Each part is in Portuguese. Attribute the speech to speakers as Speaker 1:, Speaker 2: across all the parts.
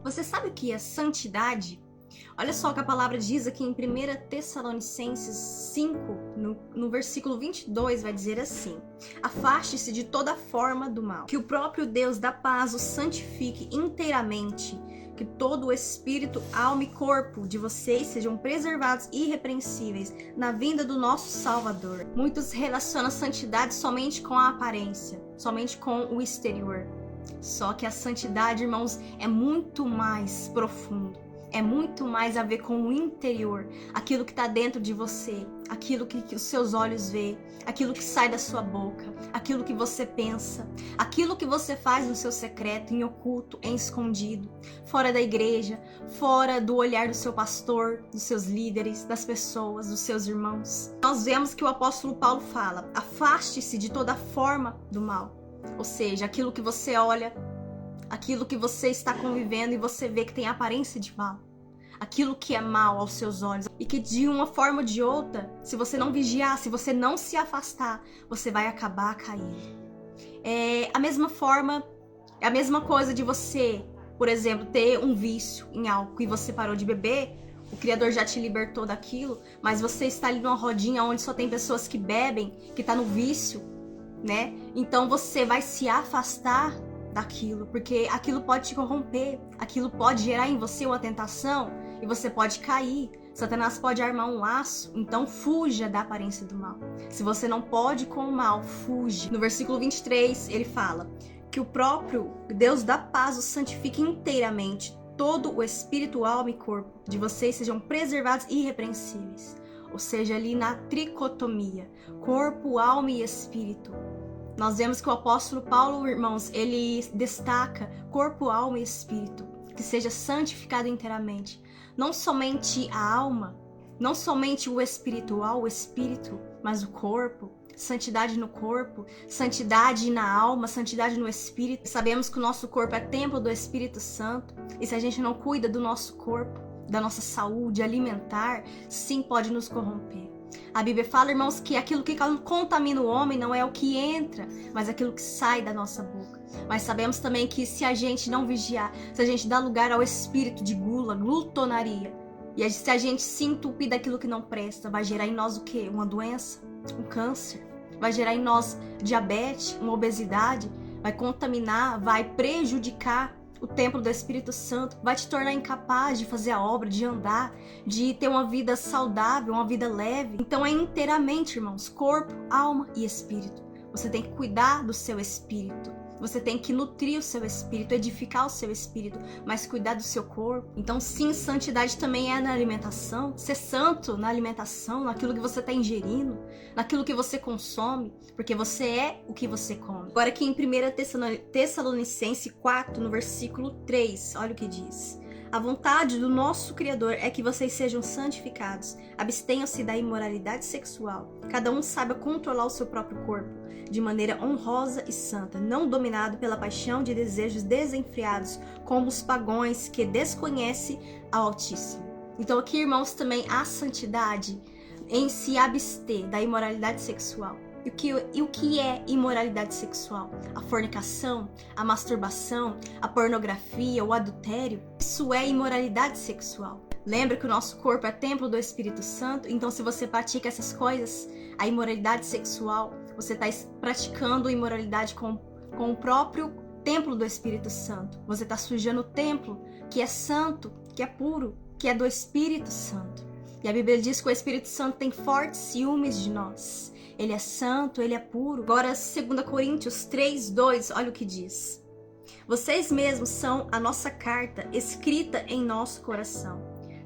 Speaker 1: Você sabe o que é santidade? Olha só o que a palavra diz aqui em 1 Tessalonicenses 5, no versículo 22, vai dizer assim: afaste-se de toda forma do mal, que o próprio Deus da paz o santifique inteiramente, que todo o espírito, alma e corpo de vocês sejam preservados irrepreensíveis na vinda do nosso Salvador. Muitos relacionam a santidade somente com a aparência, somente com o exterior. Só que a santidade, irmãos, é muito mais profundo. É muito mais a ver com o interior, aquilo que está dentro de você, aquilo que os seus olhos vê, aquilo que sai da sua boca, aquilo que você pensa, aquilo que você faz no seu secreto, em oculto, em escondido, fora da igreja, fora do olhar do seu pastor, dos seus líderes, das pessoas, dos seus irmãos. Nós vemos que o apóstolo Paulo fala: afaste-se de toda forma do mal, ou seja, aquilo que você olha, aquilo que você está convivendo e você vê que tem aparência de mal, aquilo que é mal aos seus olhos e que de uma forma ou de outra, se você não vigiar, se você não se afastar, você vai acabar caindo. É a mesma forma, é a mesma coisa de você, por exemplo, ter um vício em álcool e você parou de beber, o Criador já te libertou daquilo, mas você está ali numa rodinha onde só tem pessoas que bebem, que tá no vício, né? Então você vai se afastar daquilo, porque aquilo pode te corromper, aquilo pode gerar em você uma tentação e você pode cair. Satanás pode armar um laço, então fuja da aparência do mal. Se você não pode com o mal, fuja. No versículo 23, ele fala que o próprio Deus da paz o santifique inteiramente, todo o espírito, alma e corpo de vocês sejam preservados irrepreensíveis. Ou seja, ali na tricotomia, corpo, alma e espírito. Nós vemos que o apóstolo Paulo, irmãos, ele destaca corpo, alma e espírito, que seja santificado inteiramente. Não somente a alma, não somente o espiritual, o espírito, mas o corpo. Santidade no corpo, santidade na alma, santidade no espírito. Sabemos que o nosso corpo é templo do Espírito Santo. E se a gente não cuida do nosso corpo, da nossa saúde alimentar, sim, pode nos corromper. A Bíblia fala, irmãos, que aquilo que contamina o homem não é o que entra, mas aquilo que sai da nossa boca. Mas sabemos também que se a gente não vigiar, se a gente dá lugar ao espírito de gula, glutonaria, e se a gente se entupir daquilo que não presta, vai gerar em nós o quê? Uma doença, um câncer. Vai gerar em nós diabetes, uma obesidade, vai contaminar, vai prejudicar o templo do Espírito Santo, vai te tornar incapaz de fazer a obra, de andar, de ter uma vida saudável, uma vida leve. Então é inteiramente, irmãos, corpo, alma e espírito. Você tem que cuidar do seu espírito. Você tem que nutrir o seu espírito, edificar o seu espírito, mas cuidar do seu corpo. Então sim, santidade também é na alimentação. Ser santo na alimentação, naquilo que você está ingerindo, naquilo que você consome, porque você é o que você come. Agora aqui em 1 Tessalonicenses 4, no versículo 3, olha o que diz: a vontade do nosso Criador é que vocês sejam santificados, abstenham-se da imoralidade sexual, cada um saiba controlar o seu próprio corpo, de maneira honrosa e santa, não dominado pela paixão de desejos desenfreados, como os pagãos que desconhecem ao Altíssimo. Então aqui, irmãos, também a santidade em se abster da imoralidade sexual. E o que é imoralidade sexual? A fornicação, a masturbação, a pornografia, o adultério. Isso é imoralidade sexual. Lembra que o nosso corpo é templo do Espírito Santo? Então se você pratica essas coisas, a imoralidade sexual, você está praticando imoralidade com o próprio templo do Espírito Santo. Você está sujando o templo que é santo, que é puro, que é do Espírito Santo. E a Bíblia diz que o Espírito Santo tem fortes ciúmes de nós. Ele é santo, ele é puro. Agora, 2 Coríntios 3:2, olha o que diz. Vocês mesmos são a nossa carta, escrita em nosso coração,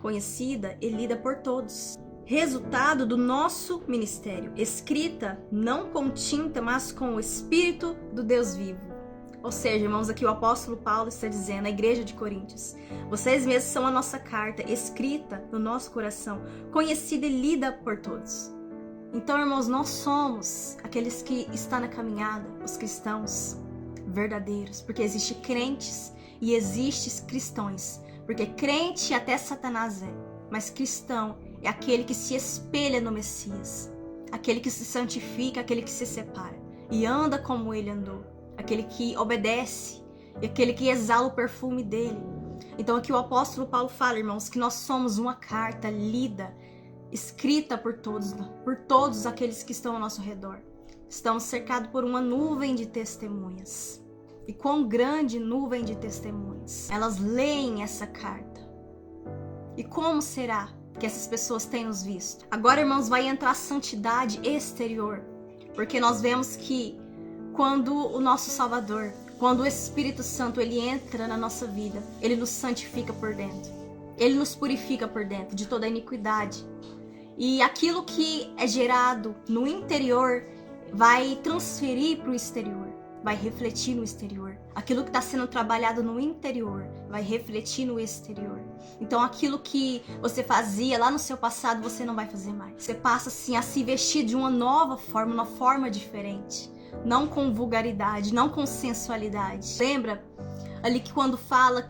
Speaker 1: conhecida e lida por todos. Resultado do nosso ministério, escrita não com tinta, mas com o Espírito do Deus vivo. Ou seja, irmãos, aqui o apóstolo Paulo está dizendo à igreja de Coríntios: vocês mesmos são a nossa carta, escrita no nosso coração, conhecida e lida por todos. Então, irmãos, nós somos aqueles que estão na caminhada, os cristãos verdadeiros, porque existem crentes e existem cristãos, porque crente até Satanás é, mas cristão é aquele que se espelha no Messias, aquele que se santifica, aquele que se separa e anda como ele andou, aquele que obedece e aquele que exala o perfume dele. Então aqui o apóstolo Paulo fala, irmãos, que nós somos uma carta lida, escrita por todos aqueles que estão ao nosso redor. Estamos cercados por uma nuvem de testemunhas. E quão grande nuvem de testemunhas. Elas leem essa carta. E como será que essas pessoas têm nos visto? Agora, irmãos, vai entrar a santidade exterior. Porque nós vemos que quando o nosso Salvador, quando o Espírito Santo, ele entra na nossa vida, ele nos santifica por dentro. Ele nos purifica por dentro de toda a iniquidade. E aquilo que é gerado no interior vai transferir para o exterior, vai refletir no exterior. Aquilo que está sendo trabalhado no interior vai refletir no exterior. Então aquilo que você fazia lá no seu passado, você não vai fazer mais. Você passa assim a se vestir de uma nova forma, uma forma diferente. Não com vulgaridade, não com sensualidade. Lembra ali que quando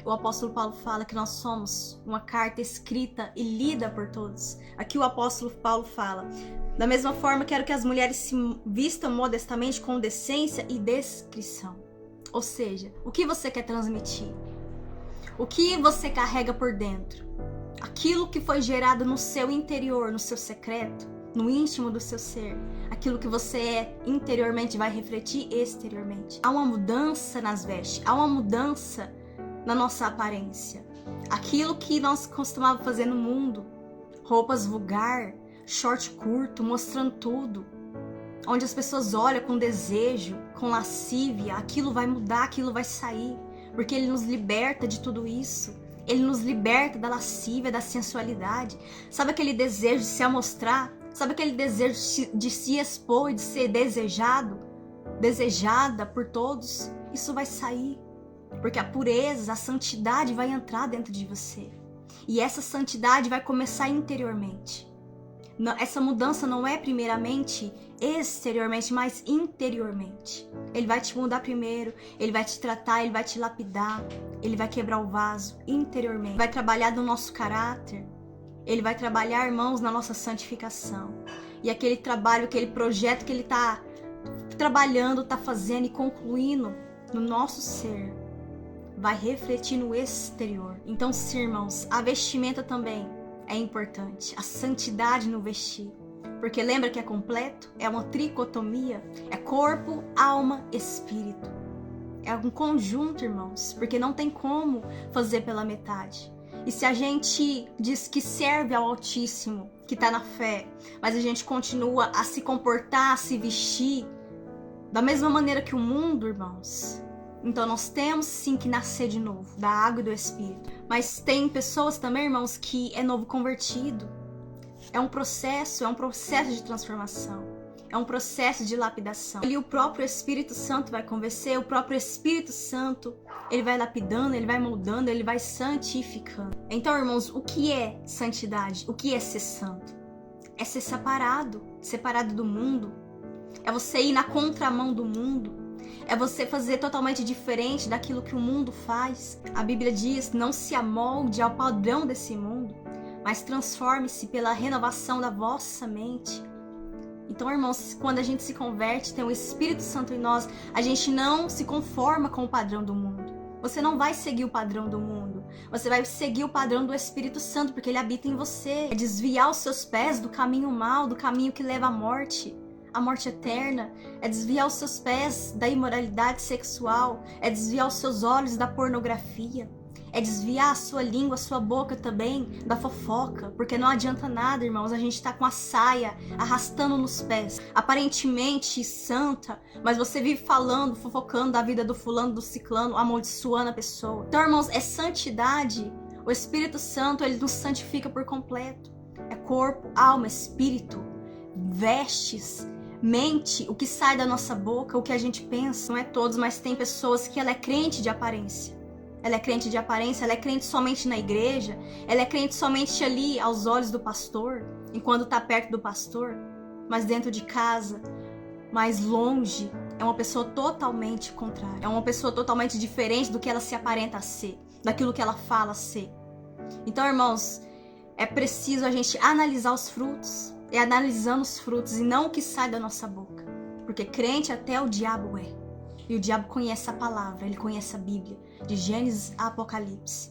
Speaker 1: o apóstolo Paulo fala que nós somos uma carta escrita e lida por todos. Aqui o apóstolo Paulo fala: da mesma forma, quero que as mulheres se vistam modestamente com decência e discrição. Ou seja, o que você quer transmitir? O que você carrega por dentro? Aquilo que foi gerado no seu interior, no seu secreto, no íntimo do seu ser. Aquilo que você é interiormente vai refletir exteriormente. Há uma mudança nas vestes, há uma mudança na nossa aparência. Aquilo que nós costumávamos fazer no mundo, roupas vulgar, short curto, mostrando tudo, onde as pessoas olham com desejo, com lascívia, aquilo vai mudar, aquilo vai sair, porque Ele nos liberta de tudo isso. Ele nos liberta da lascívia, da sensualidade. Sabe aquele desejo de se amostrar? Sabe aquele desejo de se expor e de ser desejada por todos? Isso vai sair, porque a pureza, a santidade vai entrar dentro de você. E essa santidade vai começar interiormente. Essa mudança não é primeiramente exteriormente, mas interiormente. Ele vai te mudar primeiro, ele vai te tratar, ele vai te lapidar, ele vai quebrar o vaso interiormente. Vai trabalhar no nosso caráter, ele vai trabalhar, irmãos, na nossa santificação. E aquele trabalho, aquele projeto que ele está trabalhando, está fazendo e concluindo no nosso ser, vai refletir no exterior. Então, sim, irmãos, a vestimenta também é importante, a santidade no vestir, porque lembra que é completo, é uma tricotomia, é corpo, alma, espírito, é um conjunto, irmãos, porque não tem como fazer pela metade. E se a gente diz que serve ao Altíssimo, que está na fé, mas a gente continua a se comportar, a se vestir da mesma maneira que o mundo, irmãos, então nós temos sim que nascer de novo, da água e do Espírito. Mas tem pessoas também, irmãos, que é novo convertido. É um processo de transformação. É um processo de lapidação. Ali o próprio Espírito Santo vai convencer, o próprio Espírito Santo, ele vai lapidando, ele vai moldando, ele vai santificando. Então, irmãos, o que é santidade? O que é ser santo? É ser separado do mundo. É você ir na contramão do mundo. É você fazer totalmente diferente daquilo que o mundo faz. A Bíblia diz: não se amolde ao padrão desse mundo, mas transforme-se pela renovação da vossa mente. Então, irmãos, quando a gente se converte, tem o Espírito Santo em nós, a gente não se conforma com o padrão do mundo. Você não vai seguir o padrão do mundo. Você vai seguir o padrão do Espírito Santo, porque ele habita em você. É desviar os seus pés do caminho mau, do caminho que leva à morte. A morte eterna, é desviar os seus pés da imoralidade sexual, é desviar os seus olhos da pornografia, é desviar a sua língua, a sua boca também da fofoca, porque não adianta nada, irmãos, a gente tá com a saia arrastando nos pés, aparentemente santa, mas você vive falando, fofocando da vida do fulano, do ciclano, amaldiçoando a pessoa. Então, irmãos, é santidade, o Espírito Santo, ele nos santifica por completo, é corpo, alma, espírito, vestes, mente, o que sai da nossa boca, o que a gente pensa. Não é todos, mas tem pessoas que ela é crente de aparência. Ela é crente de aparência, ela é crente somente na igreja, ela é crente somente ali aos olhos do pastor, enquanto está perto do pastor, mas dentro de casa, mais longe, é uma pessoa totalmente contrária. É uma pessoa totalmente diferente do que ela se aparenta a ser, daquilo que ela fala ser. Então, irmãos, é preciso a gente analisar os frutos. É analisando os frutos e não o que sai da nossa boca. Porque crente até o diabo é. E o diabo conhece a palavra, ele conhece a Bíblia, de Gênesis a Apocalipse.